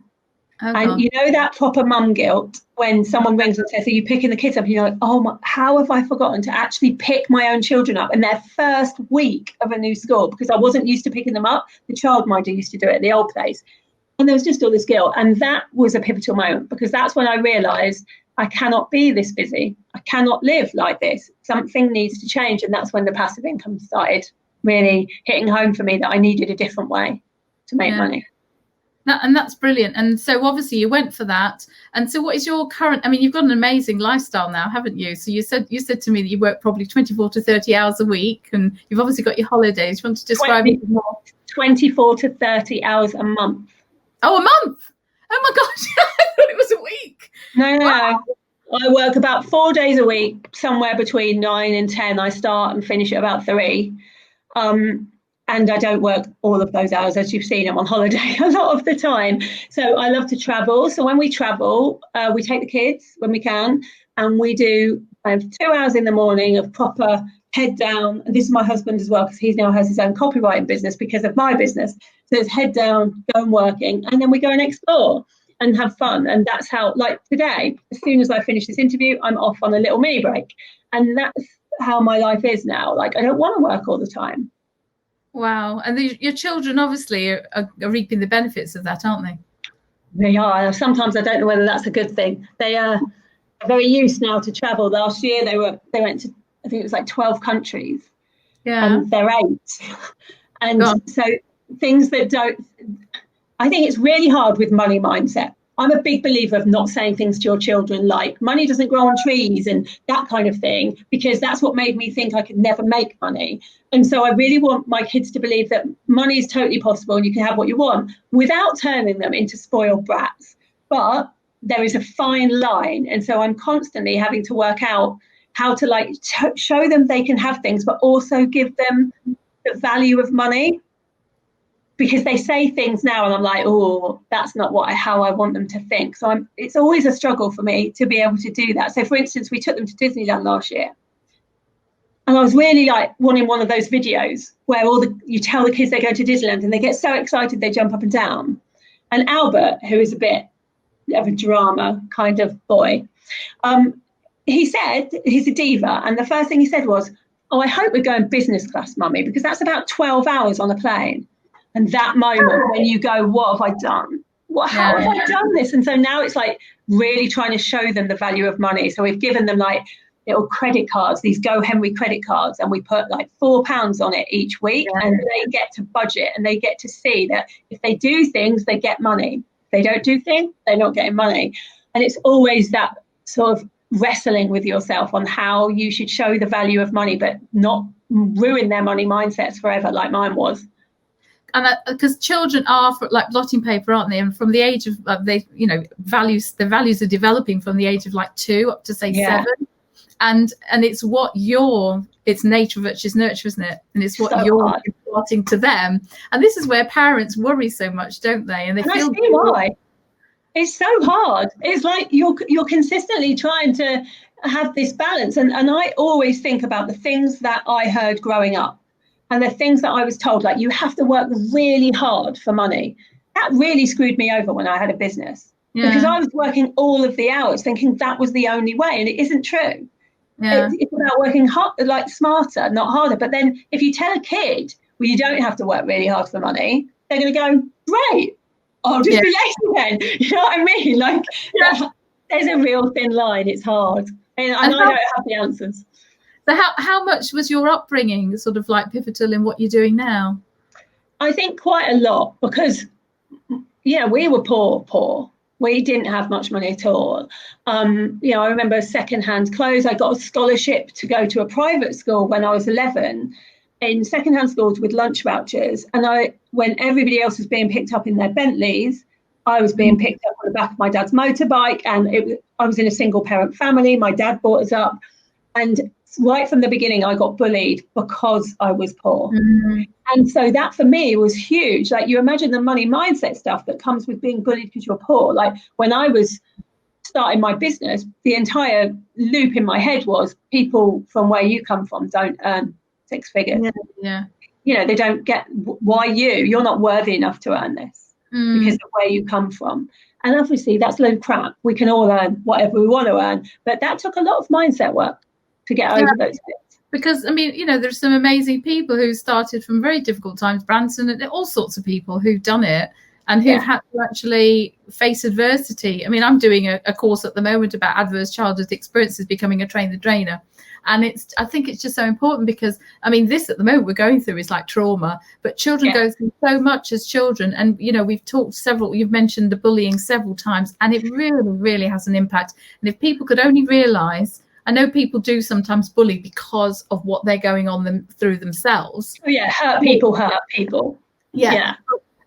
Oh, and you know that proper mum guilt when someone rings and says, "Are you picking the kids up?" And you're like, "Oh, how have I forgotten to actually pick my own children up in their first week of a new school?" Because I wasn't used to picking them up. The childminder used to do it at the old place. And there was just all this guilt. And that was a pivotal moment, because that's when I realised I cannot be this busy. I cannot live like this. Something needs to change. And that's when the passive income started really hitting home for me, that I needed a different way to make money. And that's brilliant. And so obviously you went for that. And so what is your current, you've got an amazing lifestyle now, haven't you? So you said to me that you work probably 24 to 30 hours a week, and you've obviously got your holidays. You want to describe it more? 24 to 30 hours a month. Oh, a month? Oh my gosh, I thought it was a week. No. I work about 4 days a week, somewhere between 9 and 10. I start and finish at about 3. And I don't work all of those hours. As you've seen, I'm on holiday a lot of the time. So I love to travel. So when we travel, we take the kids when we can, and we do 2 hours in the morning of proper head down. And this is my husband as well, because he now has his own copywriting business because of my business. So it's head down, go and working, and then we go and explore and have fun. And that's how, like today, as soon as I finish this interview, I'm off on a little mini break. And that's how my life is now. Like, I don't want to work all the time. Wow. And your children obviously are reaping the benefits of that, aren't they? They are. Sometimes I don't know whether that's a good thing. They are very used now to travel. Last year they went to, I think it was like 12 countries. Yeah. And they're 8. And so things that I think it's really hard with money mindset. I'm a big believer of not saying things to your children like money doesn't grow on trees and that kind of thing, because that's what made me think I could never make money. And so I really want my kids to believe that money is totally possible and you can have what you want without turning them into spoiled brats. But there is a fine line. And so I'm constantly having to work out how to show them they can have things, but also give them the value of money. Because they say things now and I'm like, oh, that's not how I want them to think. So it's always a struggle for me to be able to do that. So for instance, we took them to Disneyland last year. And I was really like wanting one of those videos where you tell the kids they go to Disneyland and they get so excited they jump up and down. And Albert, who is a bit of a drama kind of boy, he said he's a diva. And the first thing he said was, "Oh, I hope we're going business class, mummy, because that's about 12 hours on a plane." And that moment when you go, what have I done? How have I done this? And so now it's like really trying to show them the value of money. So we've given them like little credit cards, these Go Henry credit cards, and we put like £4 on it each week, and they get to budget and they get to see that if they do things, they get money. If they don't do things, they're not getting money. And it's always that sort of wrestling with yourself on how you should show the value of money, but not ruin their money mindsets forever like mine was. And because children are like blotting paper, aren't they? And from the age of the values are developing from the age of like 2 up to say 7. And it's it's nature versus nurture, isn't it? And it's what you're imparting to them. And this is where parents worry so much, don't they? And I see why. It's so hard. It's like you're consistently trying to have this balance. And I always think about the things that I heard growing up and the things that I was told, like you have to work really hard for money. That really screwed me over when I had a business because I was working all of the hours thinking that was the only way. And it isn't true. It's about working hard, like smarter, not harder. But then if you tell a kid, well, you don't have to work really hard for money, they're going to go, great, I'll just be lazy then. You know what I mean? Like there's a real thin line. It's hard. And I don't have the answers. So how much was your upbringing sort of like pivotal in what you're doing now? I think quite a lot because, we were poor. We didn't have much money at all. I remember secondhand clothes. I got a scholarship to go to a private school when I was 11 in secondhand schools with lunch vouchers. And when everybody else was being picked up in their Bentleys, I was being picked up on the back of my dad's motorbike. And I was in a single parent family. My dad brought us up. And right from the beginning, I got bullied because I was poor. Mm-hmm. And so that for me was huge. Like you imagine the money mindset stuff that comes with being bullied because you're poor. Like when I was starting my business, the entire loop in my head was people from where you come from don't earn 6 figures. They don't get why you're not worthy enough to earn this because of where you come from. And obviously that's a load of crap. We can all earn whatever we want to earn. But that took a lot of mindset work to get over those bits. Because, there's some amazing people who started from very difficult times, Branson, and all sorts of people who've done it and who've had to actually face adversity. I'm doing a course at the moment about adverse childhood experiences, becoming a trainer. And I think it's just so important because, this at the moment we're going through is like trauma, but children go through so much as children. And, we've talked you've mentioned the bullying several times, and it really, really has an impact. And if people could only realise, I know people do sometimes bully because of what they're going on through themselves. Hurt people.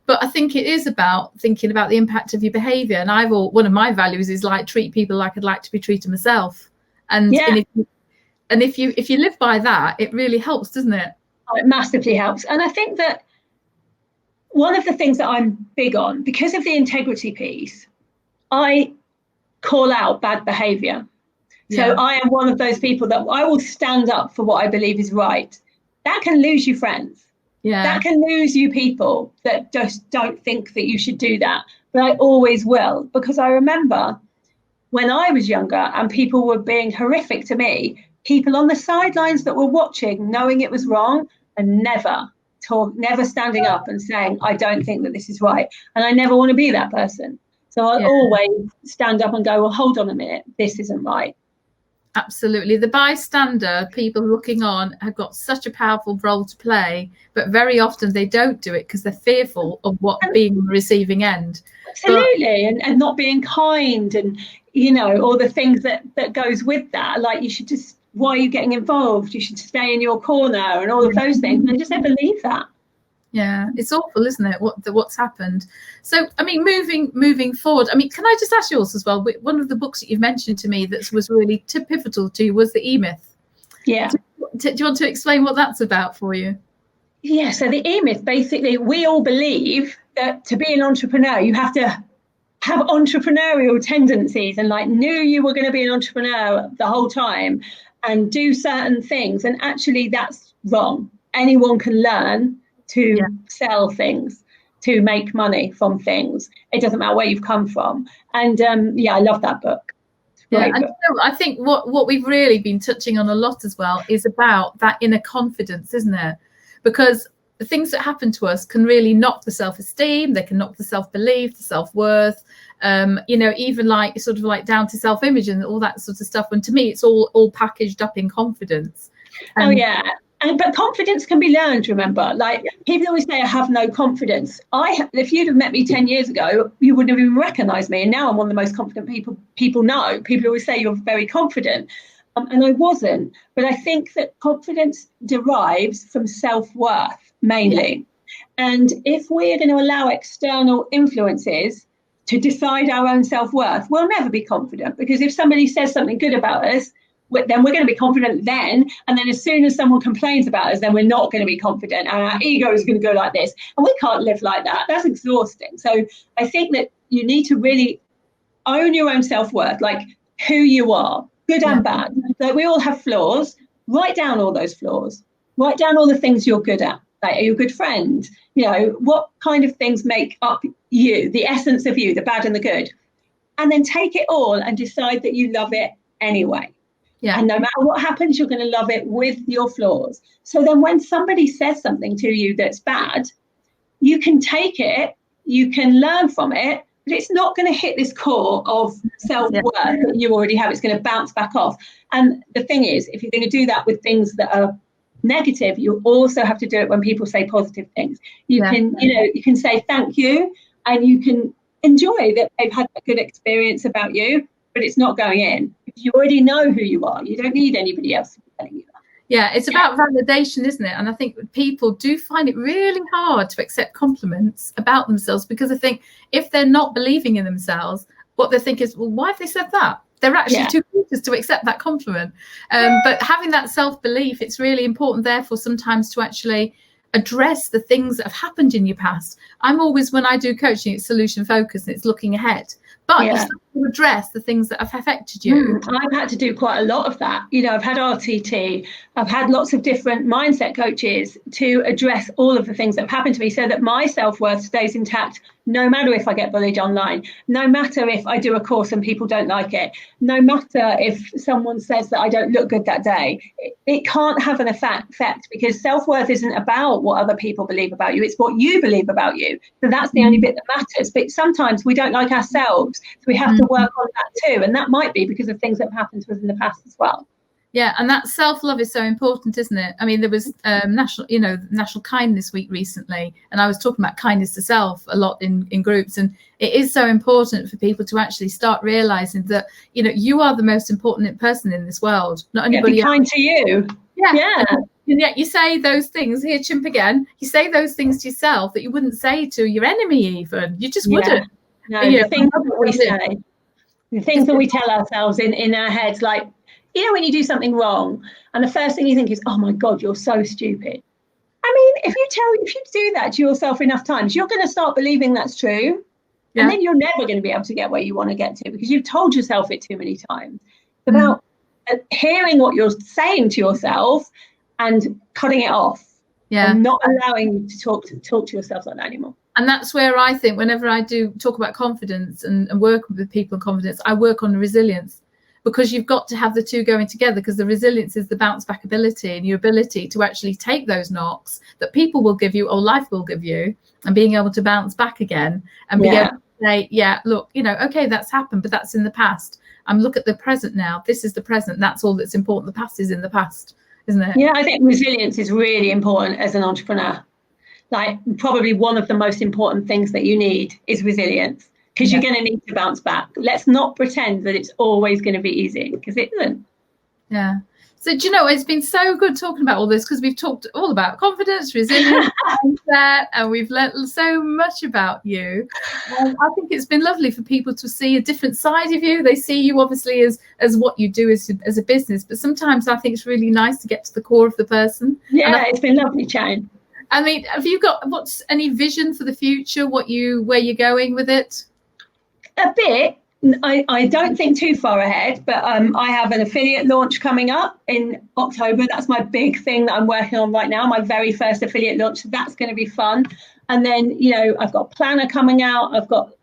But I think it is about thinking about the impact of your behaviour. And one of my values is like treat people like I'd like to be treated myself. And if you live by that, it really helps, doesn't it? Oh, it massively helps. And I think that one of the things that I'm big on, because of the integrity piece, I call out bad behaviour. So I am one of those people that I will stand up for what I believe is right. That can lose you friends. That can lose you people that just don't think that you should do that. But I always will, because I remember when I was younger and people were being horrific to me, people on the sidelines that were watching, knowing it was wrong and never standing up and saying, I don't think that this is right. And I never want to be that person. So I always stand up and go, well, hold on a minute, this isn't right. Absolutely. The bystander, people looking on, have got such a powerful role to play, but very often they don't do it because they're fearful of what being on the receiving end. Absolutely. And not being kind and, all the things that goes with that. Like you should just, why are you getting involved? You should stay in your corner and all of those things. And just never leave that. Yeah, it's awful, isn't it? What's happened? So, moving forward. Can I just ask yours as well? One of the books that you've mentioned to me that was really pivotal to you was the E-Myth. Yeah. Do you want to explain what that's about for you? Yeah. So the E-Myth, basically, we all believe that to be an entrepreneur, you have to have entrepreneurial tendencies and knew you were going to be an entrepreneur the whole time. and do certain things. And actually, that's wrong. Anyone can learn to sell things, to make money from things. It doesn't matter where you've come from. And I love that book. And so I think what we've really been touching on a lot as well is about that inner confidence, isn't it? Because the things that happen to us can really knock the self-esteem, they can knock the self-belief, the self-worth, even like sort of like down to self-image and all that sort of stuff. And to me, it's all packaged up in confidence. But confidence can be learned, remember. Like, people always say, I have no confidence. If you'd have met me 10 years ago, you wouldn't have even recognised me. And now I'm one of the most confident people know. People always say you're very confident. And I wasn't. But I think that confidence derives from self-worth, mainly. And if we're going to allow external influences to decide our own self-worth, we'll never be confident. Because if somebody says something good about us, then we're going to be confident then. And then as soon as someone complains about us, then we're not going to be confident. And our ego is going to go like this. And we can't live like that. That's exhausting. So I think that you need to really own your own self-worth, like who you are, good and bad. Like, we all have flaws. Write down all those flaws. Write down all the things you're good at. Like, are you a good friend? What kind of things make up you, the essence of you, the bad and the good? And then take it all and decide that you love it anyway. And no matter what happens, you're going to love it with your flaws. So then when somebody says something to you that's bad, you can take it, you can learn from it, but it's not going to hit this core of self-worth that you already have. It's going to bounce back off. And the thing is, if you're going to do that with things that are negative, you also have to do it when people say positive things. You can say thank you, and you can enjoy that they've had a good experience about you, but it's not going in. You already know who you are. You don't need anybody else telling you that. Yeah, it's about validation, isn't it? And I think people do find it really hard to accept compliments about themselves, because I think if they're not believing in themselves, what they think is, well, why have they said that? They're actually too cautious to accept that compliment. But having that self-belief, it's really important, therefore, sometimes to actually address the things that have happened in your past. I'm always, when I do coaching, it's solution focused and it's looking ahead. But you start to address the things that have affected you. I've had to do quite a lot of that. I've had RTT, I've had lots of different mindset coaches to address all of the things that have happened to me, so that my self-worth stays intact, no matter if I get bullied online, no matter if I do a course and people don't like it, no matter if someone says that I don't look good that day. It can't have an effect, because self-worth isn't about what other people believe about you. It's what you believe about you. So that's the only bit that matters. But sometimes we don't like ourselves, so we have to work on that too. And that might be because of things that have happened to us in the past as well. Yeah, and that self-love is so important, isn't it? I mean, there was National Kindness Week recently, and I was talking about kindness to self a lot in groups, and it is so important for people to actually start realizing that, you are the most important person in this world, not anybody else. Be kind to you. Yeah. And yet you say those things, here, chimp again, you say those things to yourself that you wouldn't say to your enemy even. You just wouldn't. No, the things that we say, the things that we tell ourselves in our heads, like, when you do something wrong and the first thing you think is, oh my God, you're so stupid. I mean, if you do that to yourself enough times, you're going to start believing that's true. And then you're never going to be able to get where you want to get to, because you've told yourself it too many times. It's about hearing what you're saying to yourself and cutting it off. And not allowing you to talk to yourself like that anymore. And that's where I think, whenever I do talk about confidence and work with people on confidence, I work on resilience. Because you've got to have the two going together, because the resilience is the bounce back ability and your ability to actually take those knocks that people will give you or life will give you, and being able to bounce back again and be able to say, look, okay, that's happened, but that's in the past. Look at the present now. This is the present. That's all that's important. The past is in the past, isn't it? Yeah, I think resilience is really important as an entrepreneur. Like, probably one of the most important things that you need is resilience. Because you're going to need to bounce back. Let's not pretend that it's always going to be easy, because it isn't. Yeah. So, it's been so good talking about all this, because we've talked all about confidence, resilience, and we've learned so much about you. I think it's been lovely for people to see a different side of you. They see you obviously as what you do as a business, but sometimes I think it's really nice to get to the core of the person. Yeah, it's been lovely chatting. I mean, have you got any vision for the future? Where you're going with it? A bit. I don't think too far ahead, but I have an affiliate launch coming up in October. That's my big thing that I'm working on right now, my very first affiliate launch. So that's going to be fun. And then, I've got a planner coming out. I've got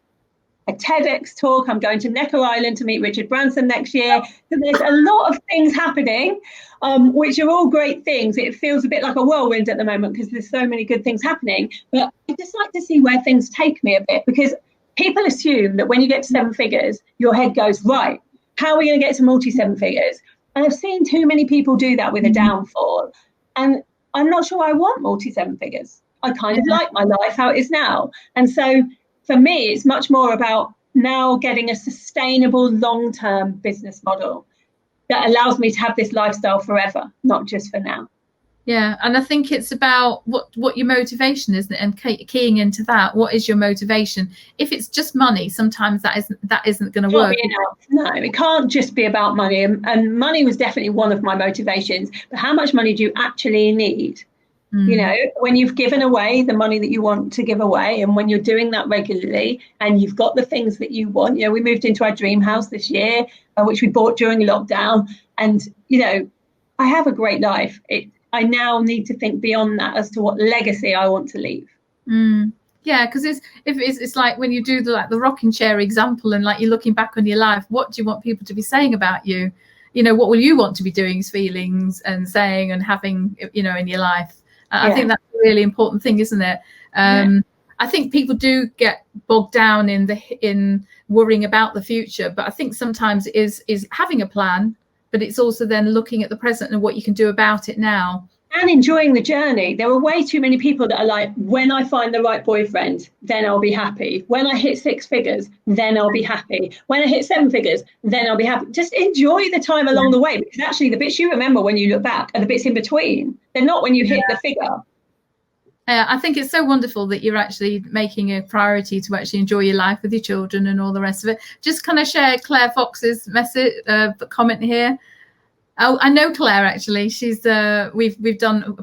a TEDx talk. I'm going to Necker Island to meet Richard Branson next year. So there's a lot of things happening, which are all great things. It feels a bit like a whirlwind at the moment because there's so many good things happening. But I just like to see where things take me a bit, because people assume that when you get to 7 figures, your head goes, right, how are we going to get to multi-7 figures? And I've seen too many people do that with a downfall. And I'm not sure I want multi-7 figures. I kind of like my life how it is now. And so for me, it's much more about now getting a sustainable long-term business model that allows me to have this lifestyle forever, not just for now. Yeah, and I think it's about what your motivation is, and keying into that. What is your motivation? If it's just money, sometimes that isn't going to work. No, it can't just be about money. And money was definitely one of my motivations. But how much money do you actually need? When you've given away the money that you want to give away, and when you're doing that regularly, and you've got the things that you want. We moved into our dream house this year, which we bought during lockdown, and I have a great life. I now need to think beyond that as to what legacy I want to leave. Yeah, because it's like when you do the rocking chair example, and like you're looking back on your life, what do you want people to be saying about you? What will you want to be doing, feelings and saying and having, in your life? I think that's a really important thing, isn't it? I think people do get bogged down in worrying about the future, but I think sometimes it is having a plan, but it's also then looking at the present and what you can do about it now. And enjoying the journey. There are way too many people that are like, when I find the right boyfriend, then I'll be happy. When I hit 6 figures, then I'll be happy. When I hit 7 figures, then I'll be happy. Just enjoy the time along the way, because actually the bits you remember when you look back are the bits in between. They're not when you hit the figure. I think it's so wonderful that you're actually making a priority to actually enjoy your life with your children and all the rest of it. Just can I share Claire Fox's message, comment here? Oh, I know Claire actually. She's we've done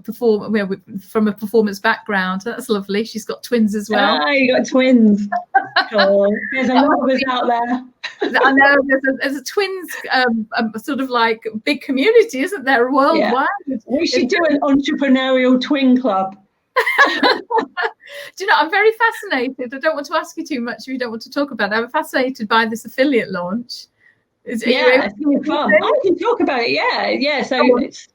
from a performance background. That's lovely. She's got twins as well. Ah, you got twins. Cool. There's a lot of us out there. I know there's a twins sort of like big community, isn't there, worldwide? Yeah. We should do an entrepreneurial twin club. Do you know, I'm very fascinated. I don't want to ask you too much if you don't want to talk about it. I'm fascinated by this affiliate launch. It's really fun. I can talk about it. Yeah. So it's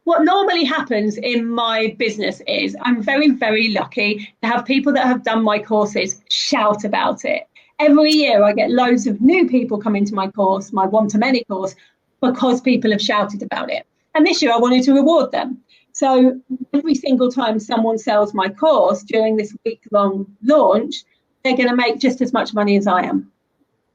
what normally happens in my business is I'm very, very lucky to have people that have done my courses shout about it. Every year I get loads of new people come into my course, my one-to-many course, because people have shouted about it. And this year I wanted to reward them. So every single time someone sells my course during this week-long launch, they're going to make just as much money as I am.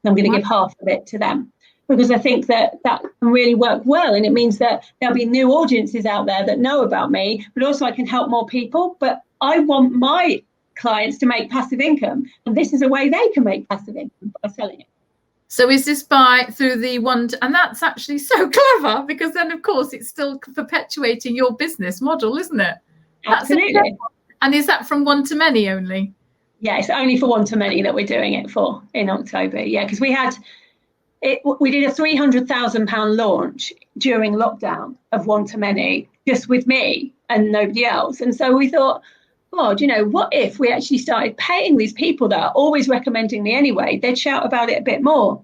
I'm going to give half of it to them, because I think that can really work well. And it means that there'll be new audiences out there that know about me, but also I can help more people. But I want my clients to make passive income. And this is a way they can make passive income by selling it. So is this through the one, and that's actually so clever, because then of course it's still perpetuating your business model, isn't it? Absolutely. And is that from one to many only? Yeah, it's only for one to many that we're doing it for in October. Yeah, because we did a £300,000 launch during lockdown of one to many, just with me and nobody else. And so we thought, God, what if we actually started paying these people that are always recommending me anyway? They'd shout about it a bit more.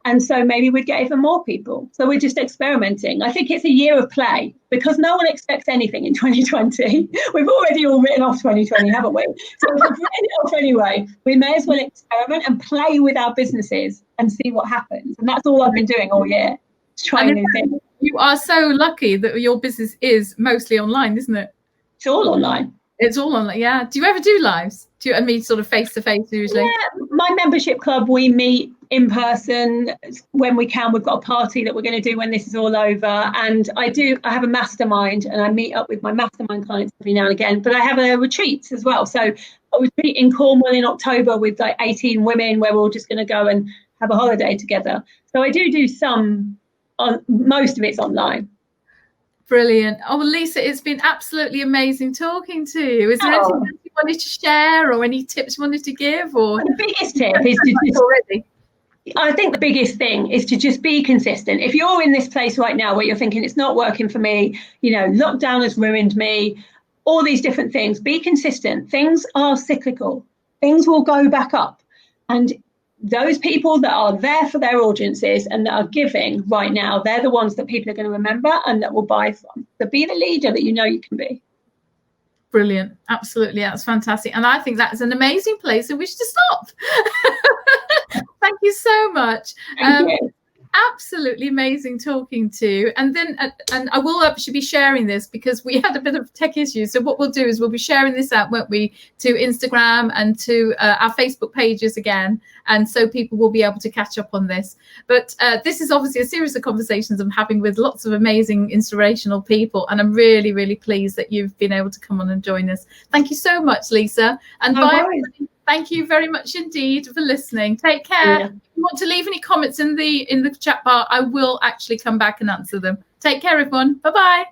And so maybe we'd get even more people. So we're just experimenting. I think it's a year of play, because no one expects anything in 2020. We've already all written off 2020, haven't we? So if we've written it off anyway, we may as well experiment and play with our businesses and see what happens. And that's all I've been doing all year, trying new things. You are so lucky that your business is mostly online, isn't it? It's all online. It's all online, yeah. Do you ever do lives? Do you meet sort of face to face usually? Yeah, my membership club, we meet in person when we can. We've got a party that we're going to do when this is all over. And I have a mastermind, and I meet up with my mastermind clients every now and again. But I have a retreat as well. So I retreat in Cornwall in October with like 18 women, where we're all just going to go and have a holiday together. So I do some, most of it's online. Brilliant. Oh, well, Lisa, it's been absolutely amazing talking to you. Is there anything else you wanted to share, or any tips you wanted to give? Or the biggest tip is to just I think the biggest thing is to just be consistent. If you're in this place right now where you're thinking it's not working for me, lockdown has ruined me, all these different things, be consistent. Things are cyclical. Things will go back up. And those people that are there for their audiences and that are giving right now, they're the ones that people are going to remember and that will buy from. So be the leader that you can be. Brilliant. Absolutely. That's fantastic. And I think that's an amazing place in which to stop. Thank you so much. Thank you. Absolutely amazing talking to you. And then, and I will actually be sharing this because we had a bit of tech issues. So what we'll do is we'll be sharing this out, won't we, to Instagram and to our Facebook pages again. And so people will be able to catch up on this. But this is obviously a series of conversations I'm having with lots of amazing, inspirational people. And I'm really, really pleased that you've been able to come on and join us. Thank you so much, Lisa. And bye, everybody. Thank you very much indeed for listening. Take care. Yeah. If you want to leave any comments in the chat bar, I will actually come back and answer them. Take care, everyone. Bye-bye.